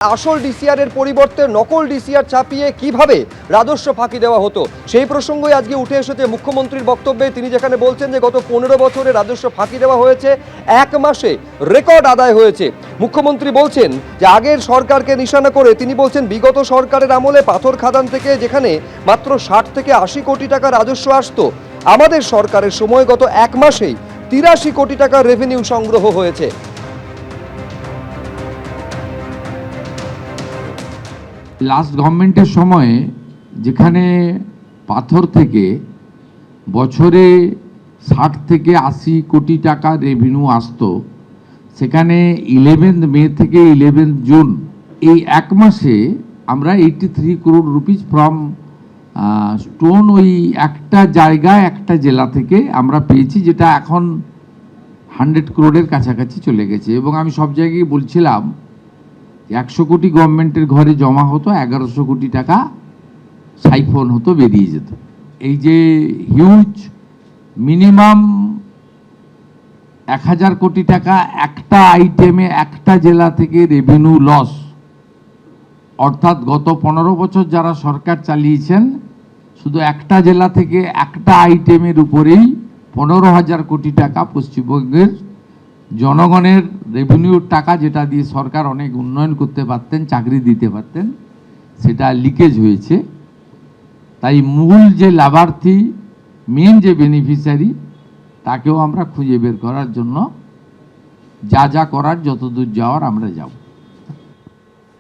আসল ডিসিআর এর পরিবর্তে নকল ডিসিআর ছাপিয়ে কিভাবে রাজস্ব ফাঁকি দেওয়া হতো সেই প্রসঙ্গই আজকে উঠে এসেছে মুখ্যমন্ত্রীর বক্তব্যে। তিনি যেখানে বলছেন যে গত 15 বছরে রাজস্ব ফাঁকি দেওয়া হয়েছে, এক মাসে রেকর্ড আদায় হয়েছে। মুখ্যমন্ত্রী বলছেন যে আগের সরকারকে নিশানা করে তিনি বলছেন বিগত সরকারের আমলে পাথর খাদান থেকে যেখানে মাত্র 60 থেকে 80 কোটি টাকা রাজস্ব আসতো, আমাদের সরকারের সময় গত এক মাসেই 83 কোটি টাকা রেভিনিউ সংগ্রহ হয়েছে। লাস্ট গভর্নমেন্টের সময়ে যেখানে পাথর থেকে বছরে 60 থেকে 80 কোটি টাকা রেভিনিউ আসতো, সেখানে 11 মে থেকে 11 জুন এই এক মাসে আমরা 83 crore রুপিস ফ্রম স্টোন ওই একটা জায়গায় একটা জেলা থেকে আমরা পেয়েছি, যেটা এখন 100 crore কাছাকাছি চলে গেছে। এবং আমি সব জায়গায় বলছিলাম 100 কোটি গভর্নমেন্টের ঘরে জমা হতো, 1100 কোটি টাকা সাইফোন হতো, বেরিয়ে যেত। এই যে হিউজ মিনিমাম 1000 কোটি টাকা একটা আইটেমে একটা জেলা থেকে রেভিনিউ লস, অর্থাৎ গত 15 বছর যারা সরকার চালিয়েছেন শুধু একটা জেলা থেকে একটা আইটেমের উপরেই 15,000 কোটি টাকা পশ্চিমবঙ্গের জনগণের রেভিনিউর টাকা, যেটা দিয়ে সরকার অনেক উন্নয়ন করতে পারতেন, চাকরি দিতে পারতেন, সেটা লিকেজ হয়েছে। তাই মূল যে লাভার্থী, মেন যে বেনিফিশিয়ারি, তাকেও আমরা খুঁজে বের করার জন্য যা যা করার, যতদূর যাওয়ার আমরা যাব।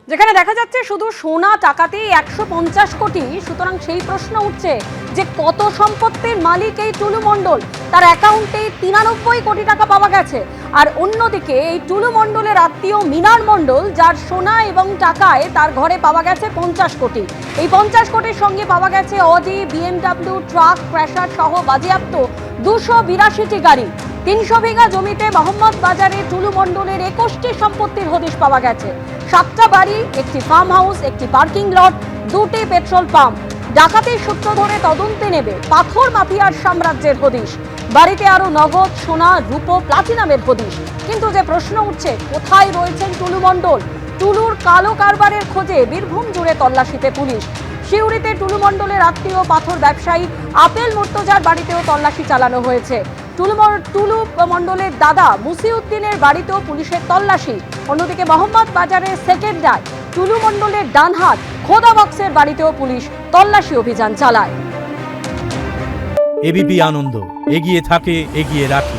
যেখানে দেখা যাচ্ছে শুধু সোনা টাকাতেই 150 কোটি, সুতরাং সেই প্রশ্ন উঠছে যে কত সম্পত্তির মালিক এই টুলু মণ্ডল। তার অ্যাকাউন্টে 93 কোটি টাকা পাওয়া গেছে। আর অন্যদিকে এই টুলু মণ্ডলের আত্মীয় মিনার মণ্ডল, যার সোনা এবং টাকায় তার ঘরে পাওয়া গেছে 50 কোটি। এই 50 কোটির সঙ্গে পাওয়া গেছে অডি, বিএমডব্লিউ, ট্রাক, ক্র্যাশার সহ বাজেয়াপ্ত 282টি গাড়ি। 300 বিঘা জমিতে মোহাম্মদ বাজারে টুলু মণ্ডলের 21টি সম্পত্তির হদিশ পাওয়া গেছে। 7টা বাড়ি, একটি ফার্ম হাউস, একটি পার্কিং লট, 2টি পেট্রোল পাম্প। ডাকাতির সূত্র ধরে তদন্তে নেবে পাথর মাফিয়ার সাম্রাজ্যের হদিশ। বাড়িতে আরো নগদ, সোনা, রূপো, প্লাটিনামের হদিশ। কিন্তু যে প্রশ্ন উঠছে, কোথায় রয়েছেন টুলু মণ্ডল? টুলুর কালো কারবারের খোঁজে বীরভূম জুড়ে তল্লাশিতে পুলিশ। সিউড়িতে টুলু মণ্ডলের আত্মীয় পাথর ব্যবসায়ী আপেল মুর্তজার বাড়িতেও তল্লাশি চালানো হয়েছে। টুলু মণ্ডলের দাদা মুসিউদ্দিনের বাড়িতেও পুলিশের তল্লাশি। অন্যদিকে মোহাম্মদ বাজারের সেকেন্ডার টুলু মণ্ডলের ডানহাত খোদা বক্সের বাড়িতেও পুলিশ তল্লাশি অভিযান চালায়। এবিপি আনন্দ, এগিয়ে থাকে, এগিয়ে রাখে।